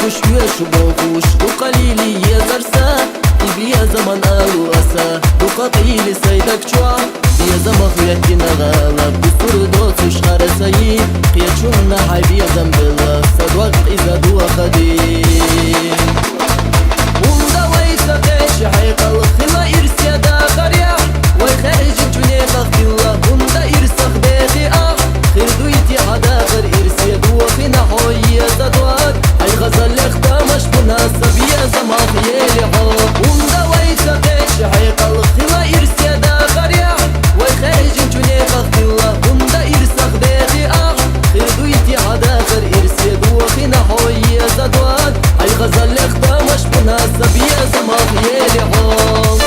باخوش ويش باخوش وقليلي يزرسا يبيا زمان قالوا أسا وقطيلي سيدك شوع يا زمان خياتي نغالب بسور دوت شهر سيد قيتشونا حيبيا زنبلا سد وقت إذا دوا خديم وندا ويساقش حيق الخلا إرسيا دا غريع ويخرج جوني بغتي الله وندا إرسخ بيخي خير دويتي عدا غير إرسيا دوا خينا حوية زدوات أي غزل اختامش مناسب يا زمان خيالي حب وندا ويساقش حيق الخلا إرسيا دا غريع ويخرج جوني بغتي الله وندا إرسخ بيخي خير دويتي عدا غير إرسيا دوا خينا حوية زدوات أي غزل اختامش مناسب يا زمان خيالي حب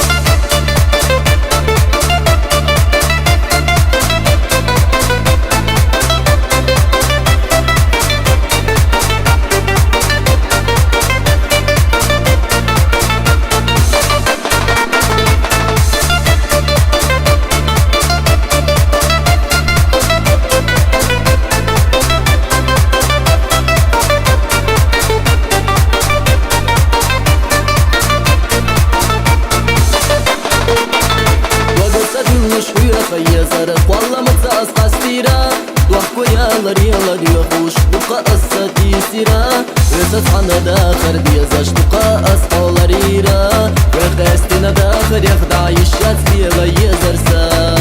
يا زرق والله متساس قصيرة ضحكوا يا لريلا يخوش بقى قصتي سيرة ويسس حنا داخر ديزاش بقى أصحى لريرة ويخستنا داخر يخدع يشات ليغا يزرسان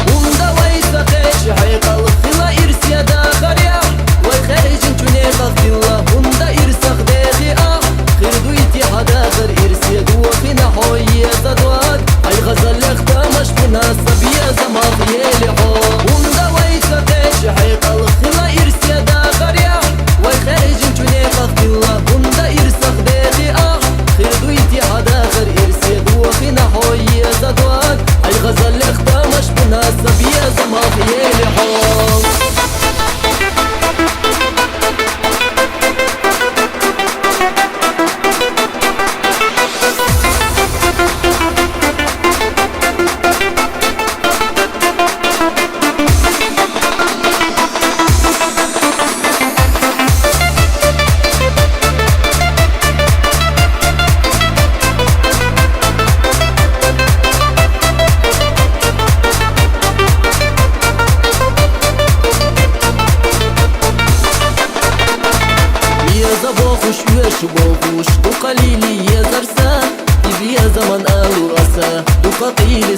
وندا ويساقش حيق الخلا إرسيا داخر يا ويخرج انتوني غفتي الله وندا إرسخ داخي خير دويتي حداخر إرسيا دوا فينا حوية زدوات أي غزل اختامش مناسب يا زمان خيالي حب وندا ويساقش حيق الخلا إرسيا داخر يا ويخرج انتوني غفتي الله وندا إرسخ داخي خير دويتي حداخر إرسيا دوا فينا حوية زدوات أي غزل اختامش مناسب يا زمان خيالي حب باخوش ويش باخوش وقليلي يزرسا يبيا زمان قالوا أسا وقطيلي